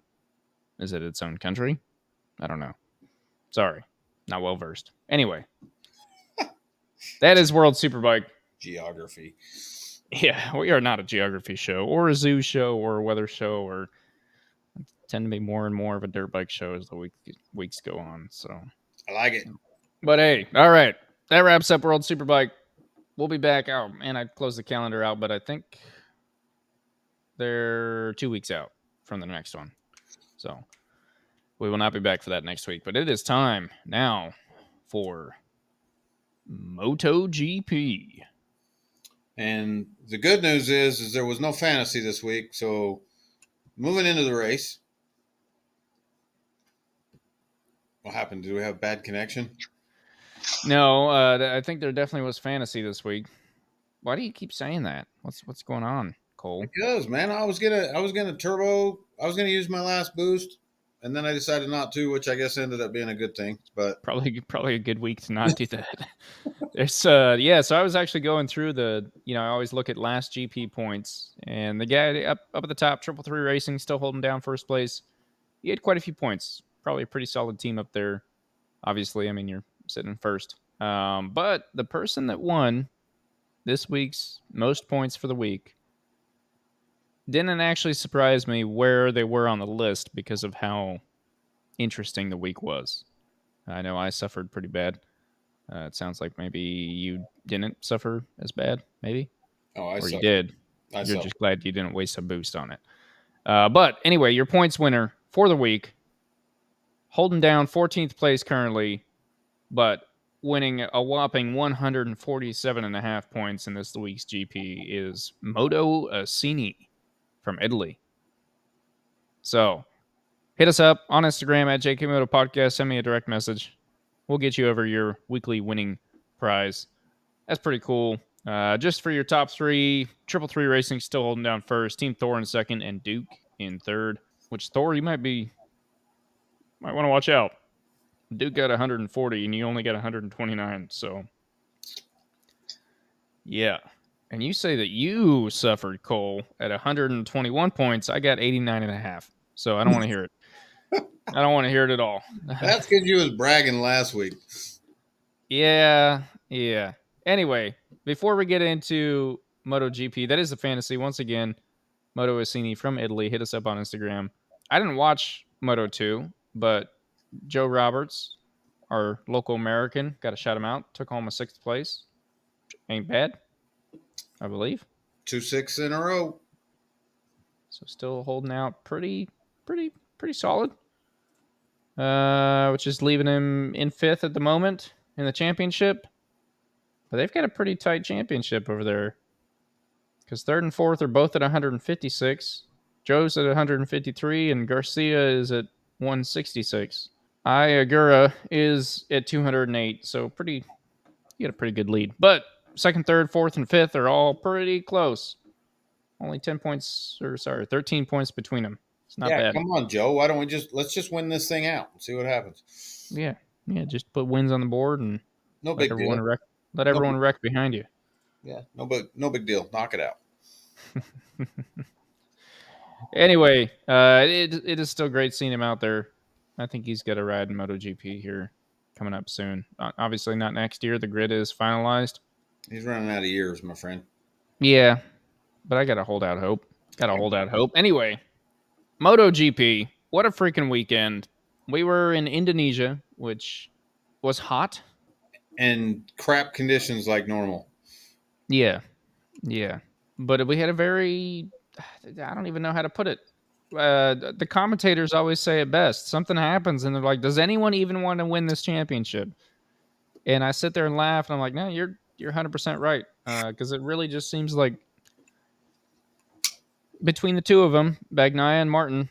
Is it its own country? I don't know. Sorry, not well versed. Anyway, that is World Superbike. Geography. Yeah, we are not a geography show or a zoo show or a weather show, or tend to be more and more of a dirt bike show as the weeks go on. So I like it. But hey, all right. That wraps up World Superbike. We'll be back out. And I closed the calendar out, but I think they're 2 weeks out from the next one. So we will not be back for that next week. But it is time now for Moto GP. And the good news is there was no fantasy this week. So moving into the race. What happened? Did we have bad connection? No, I think there definitely was fantasy this week. Why do you keep saying that? What's going on, Cole? Because, man, I was gonna turbo. I was gonna use my last boost, and then I decided not to, which I guess ended up being a good thing. But probably a good week to not do that. There's so I was actually going through I always look at last GP points, and the guy up at the top, 333 Racing, still holding down first place. He had quite a few points. Probably a pretty solid team up there. Obviously, I mean, you're sitting in first. But the person that won this week's most points for the week didn't actually surprise me where they were on the list because of how interesting the week was. I know I suffered pretty bad. It sounds like maybe you didn't suffer as bad, maybe. I or suffered. You did. You're suffered. Just glad you didn't waste a boost on it. But anyway, your points winner for the week, holding down 14th place currently, but winning a whopping 147.5 points in this week's GP is Moto Assini from Italy. So hit us up on Instagram at JKMoto Podcast. Send me a direct message. We'll get you over your weekly winning prize. That's pretty cool. Just for your top 3, 333 Racing still holding down first, Team Thor in second, and Duke in third. Which Thor, you might want to watch out. Duke got 140 and you only got 129. So yeah. And you say that you suffered, Cole, at 121 points. I got 89.5. So I don't want to hear it. I don't want to hear it at all. That's because you was bragging last week. Yeah. Anyway, before we get into MotoGP, that is a fantasy. Once again, Moto Assini from Italy. Hit us up on Instagram. I didn't watch Moto 2, but Joe Roberts, our local American, got to shout him out. Took home a 6th place. Ain't bad, I believe. 2 6 in a row. So still holding out pretty solid. Which is leaving him in 5th at the moment in the championship. But they've got a pretty tight championship over there. Because third and fourth are both at 156. Joe's at 153, and Garcia is at 166. Ayagura is at 208. So you got a pretty good lead. But second, third, fourth, and fifth are all pretty close. Only 13 points between them. It's not bad. Come on, Joe. Why don't let's just win this thing out and see what happens. Yeah. Just put wins on the board and no big deal. Let everyone wreck behind you. Yeah, no big deal. Knock it out. Anyway, it is still great seeing him out there. I think he's got a ride in Moto GP here coming up soon. Obviously not next year. The grid is finalized. He's running out of years, my friend. Yeah, but I got to hold out hope. Anyway, Moto GP. What a freaking weekend. We were in Indonesia, which was hot. And crap conditions like normal. Yeah. But we had a very... I don't even know how to put it. The commentators always say it best. Something happens, and they're like, does anyone even want to win this championship? And I sit there and laugh, and I'm like, no, you're 100% right. Because it really just seems like between the two of them, Bagnaia and Martin,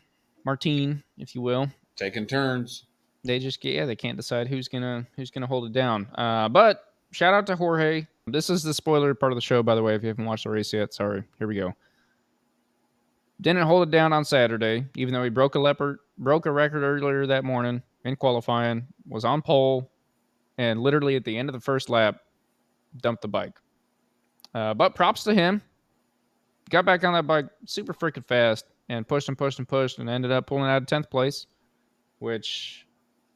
if you will, taking turns. They just they can't decide who's gonna hold it down. But shout out to Jorge. This is the spoiler part of the show, by the way. If you haven't watched the race yet, sorry. Here we go. Didn't hold it down on Saturday, even though he broke a record earlier that morning in qualifying. Was on pole, and literally at the end of the first lap, dumped the bike. But props to him. Got back on that bike super freaking fast and pushed, and ended up pulling out of 10th place, which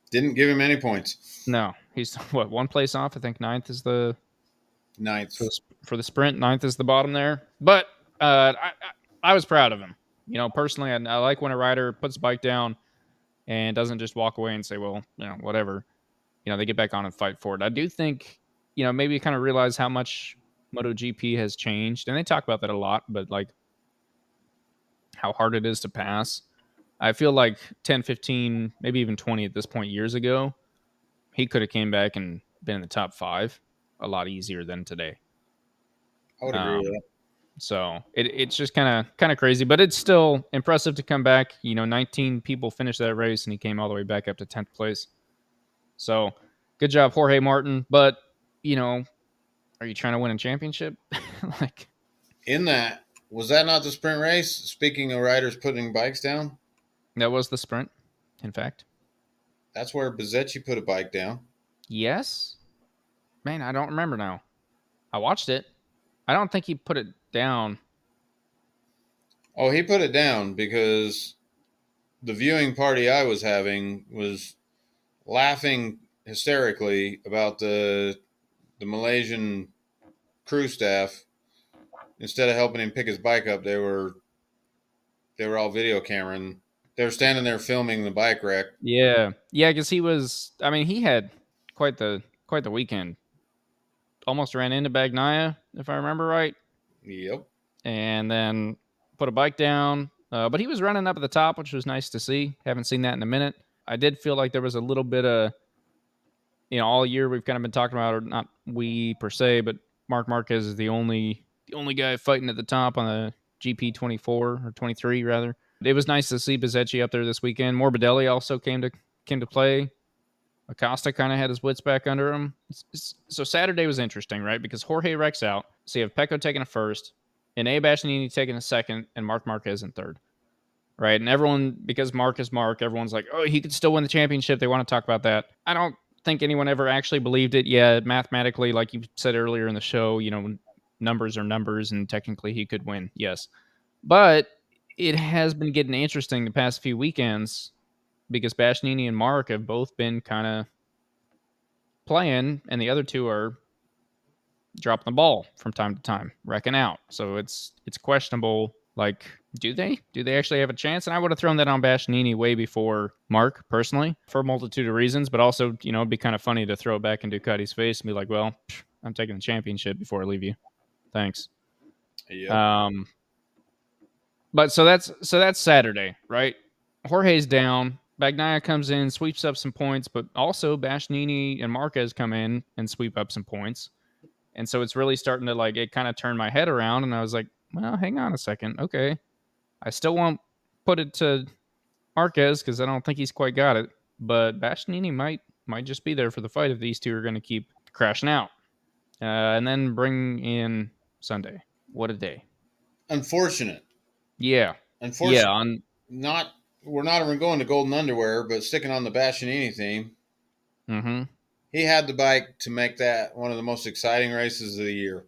didn't give him any points. No, he's one place off. I think ninth is the ninth for the sprint. Ninth is the bottom there. But I was proud of him. Personally, I like when a rider puts the bike down and doesn't just walk away and say, well, whatever. They get back on and fight for it. I do think, maybe you kind of realize how much MotoGP has changed. And they talk about that a lot, but like how hard it is to pass. I feel like 10, 15, maybe even 20 at this point years ago, he could have came back and been in the top 5 a lot easier than today. I would agree with that. So it's just kind of crazy, but it's still impressive to come back. 19 people finished that race, and he came all the way back up to 10th place. So good job, Jorge Martin. But, are you trying to win a championship? Was that not the sprint race? Speaking of riders putting bikes down? That was the sprint, in fact. That's where Bezzecchi put a bike down. Yes? Man, I don't remember now. I watched it. I don't think he put it down. Oh, he put it down because the viewing party I was having was laughing hysterically about the Malaysian crew staff. Instead of helping him pick his bike up, they were all video cameraing. They were standing there filming the bike wreck. Yeah, because he had quite the weekend. Almost ran into Bagnaia, if I remember right. Yep. And then put a bike down. But he was running up at the top, which was nice to see. Haven't seen that in a minute. I did feel like there was a little bit of, all year we've kind of been talking about, or not we per se, but Marc Marquez is the only guy fighting at the top on the GP 24 or 23 rather. It was nice to see Bezzecchi up there this weekend. Morbidelli also came to play. Acosta kind of had his wits back under him. So Saturday was interesting, right? Because Jorge wrecks out. So you have Pecco taking a first, and Bastianini taking a second, and Marc Marquez in third. Right? And everyone, because Marc is Marc, everyone's like, oh, he could still win the championship. They want to talk about that. I don't think anyone ever actually believed it. Yeah, mathematically, like you said earlier in the show, numbers are numbers, and technically he could win. Yes. But it has been getting interesting the past few weekends because Bastianini and Marc have both been kind of playing, and the other two are dropping the ball from time to time, wrecking out. So it's questionable. Like, do they actually have a chance? And I would have thrown that on Bastianini way before Marc, personally, for a multitude of reasons. But also, it'd be kind of funny to throw it back in Ducati's face and be like, "Well, I'm taking the championship before I leave you. Thanks." Yeah. But so that's Saturday, right? Jorge's down. Bagnaia comes in, sweeps up some points, but also Bastianini and Marquez come in and sweep up some points. And so it's really starting to like, it kind of turned my head around, and I was like, well, hang on a second. Okay. I still won't put it to Marquez because I don't think he's quite got it, but Bastianini might just be there for the fight if these two are going to keep crashing out. And then bring in Sunday. What a day. Unfortunate. Yeah. Unfortunate. Yeah. We're not even going to golden underwear, but sticking on the Bastianini theme. Mm-hmm. He had the bike to make that one of the most exciting races of the year.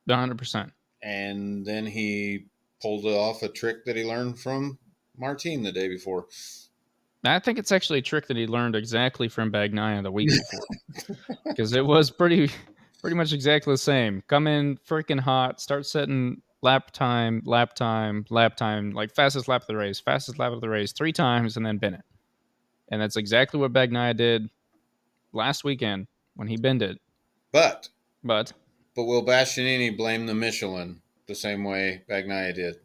100%. And then he pulled off a trick that he learned from Martin the day before. I think it's actually a trick that he learned exactly from Bagnaia the week before, because it was pretty much exactly the same. Come in freaking hot, start setting lap time, like fastest lap of the race 3 times, and then bin it. And that's exactly what Bagnaia did last weekend when he binned it. But But will Bastianini blame the Michelin the same way Bagnaia did?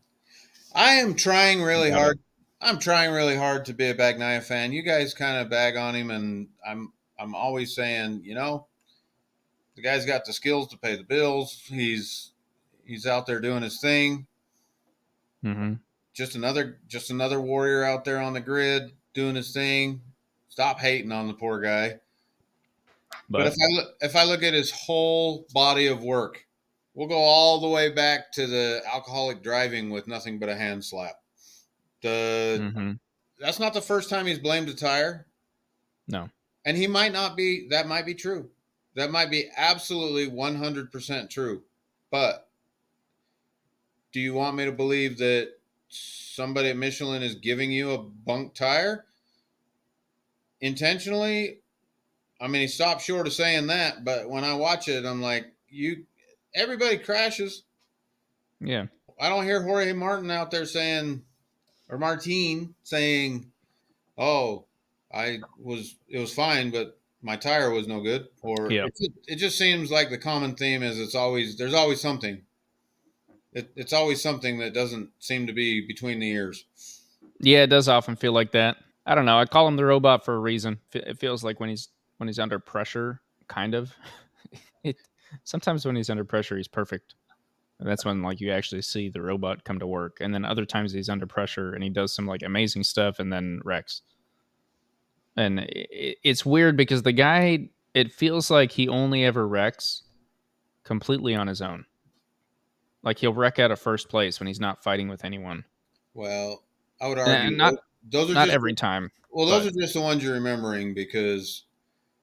I am trying really hard. I'm trying really hard to be a Bagnaia fan. You guys kind of bag on him, and I'm always saying, the guy's got the skills to pay the bills. He's out there doing his thing. mm-hmm. Just another warrior out there on the grid doing his thing. Stop hating on the poor guy. But if I look at his whole body of work, we'll go all the way back to the alcoholic driving with nothing but a hand slap. That's not the first time he's blamed a tire. No. And he might not be. That might be true. That might be absolutely 100% true. But do you want me to believe that somebody at Michelin is giving you a bunk tire intentionally? I mean, he stopped short of saying that, but when I watch it, I'm like, everybody crashes. Yeah. I don't hear Jorge Martin out there saying, or Martin saying, "Oh, it was fine, but my tire was no good." Or it just seems like the common theme is there's always something. It's always something that doesn't seem to be between the ears. Yeah, it does often feel like that. I don't know. I call him the robot for a reason. It feels like when he's under pressure, kind of. Sometimes when he's under pressure, he's perfect. And that's when like you actually see the robot come to work. And then other times he's under pressure and he does some like amazing stuff and then wrecks. And it's weird because the guy, it feels like he only ever wrecks completely on his own. Like he'll wreck out of first place when he's not fighting with anyone. Well, I would argue And not those are not just every time. Well, those are just the ones you're remembering because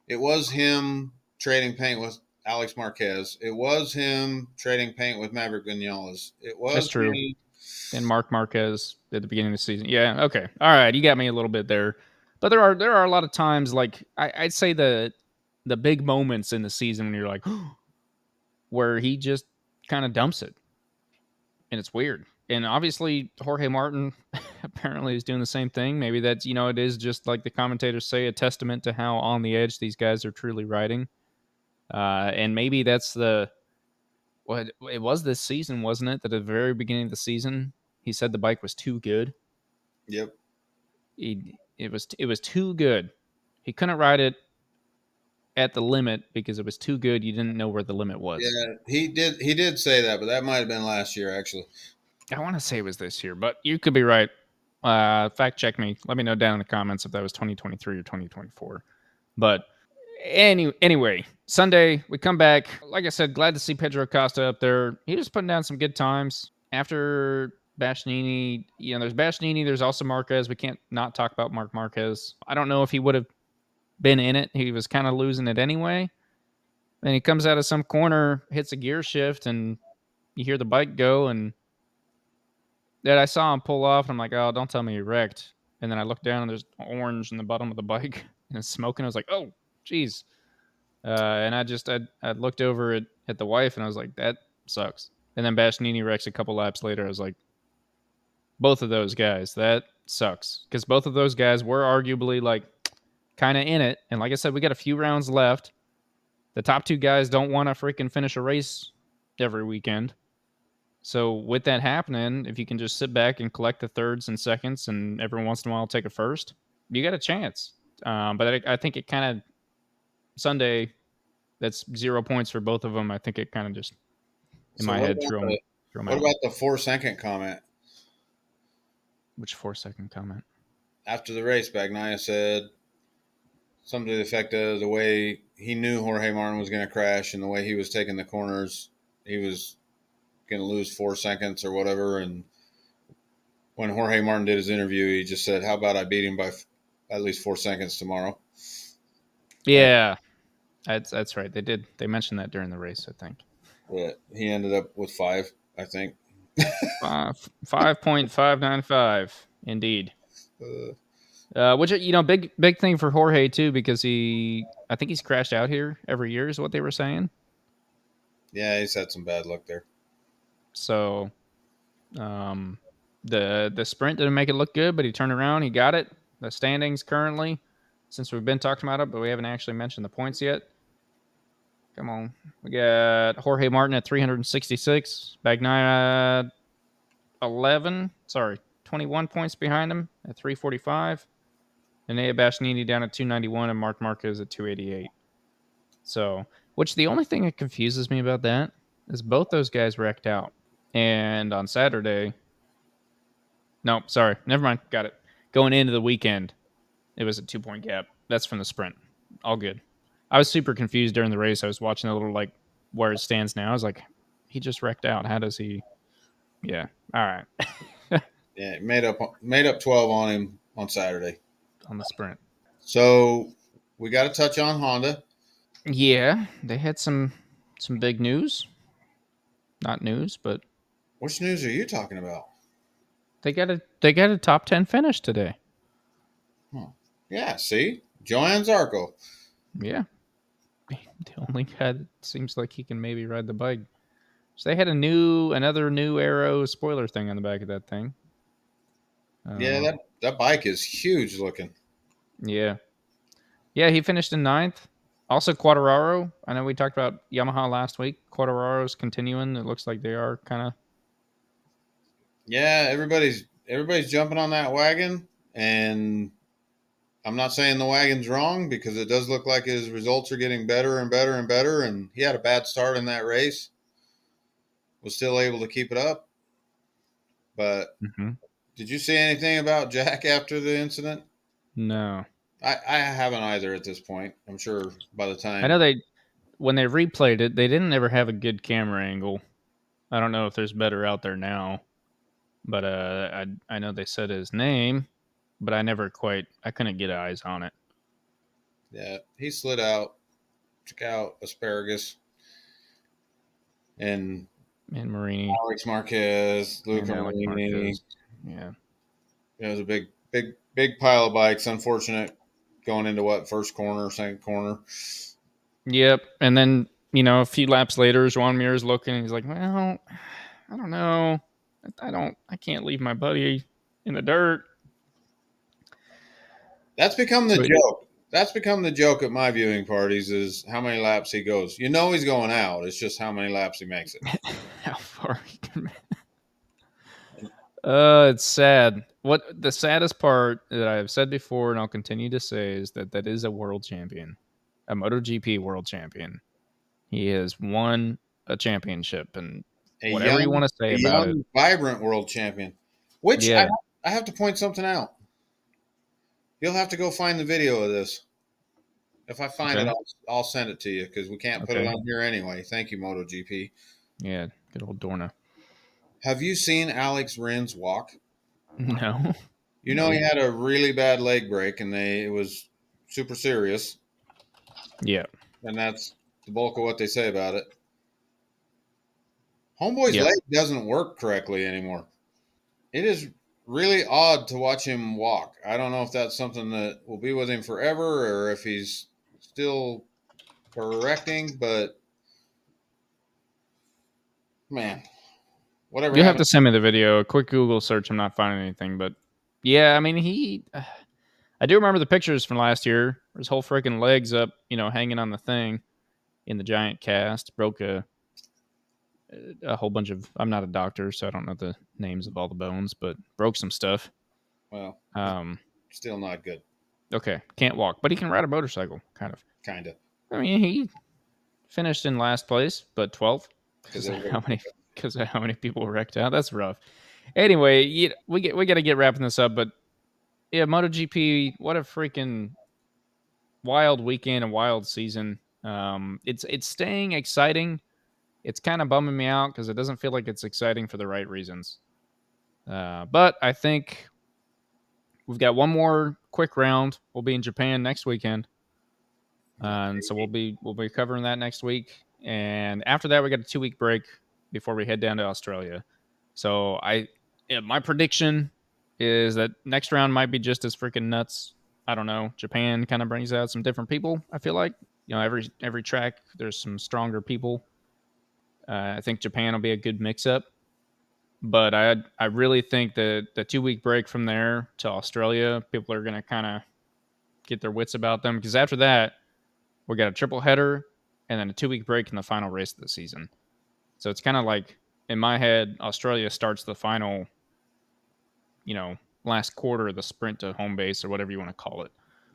it was him trading paint with Alex Marquez. It was him trading paint with Maverick Vinales. It was That's true. him. And Mark Marquez at the beginning of the season. Yeah, okay. All right, you got me a little bit there. But there are a lot of times like I'd say the big moments in the season when you're like where he just kind of dumps it. And it's weird. And obviously Jorge Martin apparently is doing the same thing. Maybe that's, it is just like the commentators say, a testament to how on the edge these guys are truly riding. And maybe that's it was this season, wasn't it? That at the very beginning of the season, he said the bike was too good. Yep. It was too good. He couldn't ride it at the limit because it was too good. You didn't know where the limit was. Yeah, he did say that, but that might have been last year actually. I want to say it was this year, but you could be right. Fact check me. Let me know down in the comments if that was 2023 or 2024. But anyway, Sunday we come back. Like I said, glad to see Pedro Acosta up there. He was putting down some good times after Bastianini. There's Bastianini. There's also Marquez. We can't not talk about Mark Marquez. I don't know if he would have been in it. He was kind of losing it anyway. Then he comes out of some corner, hits a gear shift, and you hear the bike go. And then I saw him pull off, and I'm like, oh, don't tell me he wrecked. And then I looked down, and there's orange in the bottom of the bike, and it's smoking. I was like, oh, geez. And I looked over at the wife, and I was like, that sucks. And then Bastianini wrecks a couple laps later. I was like, both of those guys, that sucks. Because both of those guys were arguably like kind of in it. And like I said, we got a few rounds left. The top two guys don't want to freaking finish a race every weekend. So with that happening, if you can just sit back and collect the thirds and seconds and every once in a while take a first, you got a chance. But I think it kind of Sunday, that's 0 points for both of them. I think it kind of just in So my what head about threw the them what out. about the 4-second comment Which 4-second comment? after the race? Bagnaia said something to the effect of the way he knew Jorge Martin was going to crash and the way he was taking the corners, he was going to lose 4 seconds or whatever. And when Jorge Martin did his interview, he just said, "How about I beat him by at least 4 seconds tomorrow?" Yeah, that's right. They mentioned that during the race, I think. But he ended up with 5, I think. 5.595, indeed. Uh, Which big thing for Jorge too, because I think he's crashed out here every year, is what they were saying. yeah, he's had some bad luck there. So, the sprint didn't make it look good, but he turned around, he got it. The standings currently, since we've been talking about it, but we haven't actually mentioned the points yet. Come on, we got Jorge Martin at 366, Bagnaia 21 points behind him at 345. And Bastianini down at 291 and Mark Marquez at 288. So, which the only thing that confuses me about that is both those guys wrecked out. And on Saturday, no, sorry, never mind, got it. Going into the weekend, it was a 2-point gap. That's from the sprint. All good. I was super confused during the race. I was watching a little like where it stands now. I was like, he just wrecked out. How does he? Yeah. All right. Yeah, made up 12 on him on Saturday. On the sprint. So we got to touch on Honda. Yeah, they had some big news. Not news, but Which news are you talking about? they got a top 10 finish today. Huh. Yeah, see? Joanne Zarco. Yeah. The only guy that seems like he can maybe ride the bike. So they had another new Aero spoiler thing on the back of that thing. Yeah, that bike is huge looking. Yeah. Yeah, he finished in 9th. Also, Quattararo. I know we talked about Yamaha last week. Quattararo's continuing. It looks like they are kind of. Yeah, everybody's jumping on that wagon, and I'm not saying the wagon's wrong because it does look like his results are getting better and better and better. And he had a bad start in that race, was still able to keep it up. But did you see anything about Jack after the incident? No. I haven't either at this point. I'm sure by the I know time. when they replayed it, they didn't ever have a good camera angle. I don't know if there's better out there now. But I know they said his name, but I couldn't get eyes on it. Yeah, he slid out, took out Asparagus, and Marini Alex Marquez, and Luca Alex Marini. Marquez. Yeah. It was a big pile of bikes. Unfortunate going into first corner, second corner. Yep. And then, a few laps later, Joan Mir's looking and he's like, well, I don't know. I can't leave my buddy in the dirt. That's become the So joke. That's become the joke at my viewing parties is how many laps he goes. You know he's going out. It's just how many laps he makes it. how far he can. It's sad. What the saddest part that I've said before and I'll continue to say is that is a world champion, a Moto GP world champion. He has won a championship, and whatever you want to say A about it, young, vibrant world champion. Which yeah, I have to point something out. You'll have to go find the video of this. If I find okay, it, I'll send it to you because we can't put it okay, on here anyway. Thank you, MotoGP. yeah, good old Dorna. Have you seen Alex Rins walk? No, You know no, he had a really bad leg break, and it was super serious, yeah, and that's the bulk of what they say about it. Homeboy's yeah. leg doesn't work correctly anymore. It is really odd to watch him walk. I don't know if that's something that will be with him forever or if he's still correcting, but man, whatever You'll have to happened. send me the video. A quick Google search. I'm not finding anything, but yeah, I mean I do remember the pictures from last year. His whole freaking legs up, hanging on the thing in the giant cast. Broke a whole bunch of. I'm not a doctor, so I don't know the names of all the bones, but broke some stuff. Well, Um, still not good. okay, can't walk, but he can ride a motorcycle, kind of. Kind of. I mean, finished in last place, but 12th Because because of how many people wrecked out. That's rough. Anyway, we got to get wrapping this up, but yeah, MotoGP, what a freaking wild weekend and wild season. It's staying exciting. It's kind of bumming me out because it doesn't feel like it's exciting for the right reasons. But I think we've got one more quick round. We'll be in Japan next weekend, and so we'll be covering that next week. And after that, we got a 2-week break before we head down to Australia. So my prediction is that next round might be just as freaking nuts. I don't know. Japan kind of brings out some different people. I feel like every track there's some stronger people. I think Japan will be a good mix-up. But I really think that the 2-week break from there to Australia, people are going to kind of get their wits about them. Because after that, we got a triple header and then a 2-week break in the final race of the season. So it's kind of like, in my head, Australia starts the final, last quarter of the sprint to home base or whatever you want to call it.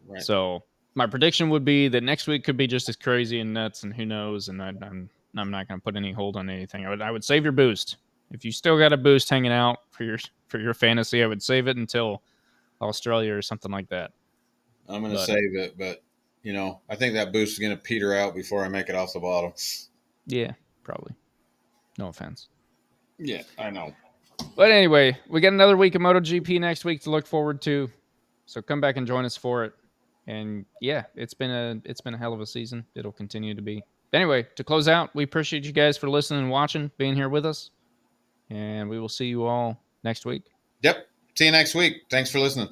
Right. So my prediction would be that next week could be just as crazy and nuts, and who knows. And I'm not going to put any hold on anything. I would save your boost. If you still got a boost hanging out for your fantasy, I would save it until Australia or something like that. I'm going to save it, but I think that boost is going to peter out before I make it off the bottom. Yeah, probably. No offense. Yeah, I know. But anyway, we got another week of MotoGP next week to look forward to. So come back and join us for it. And yeah, it's been a hell of a season. It'll continue to be. Anyway, to close out, we appreciate you guys for listening and watching, being here with us. And we will see you all next week. Yep. See you next week. Thanks for listening.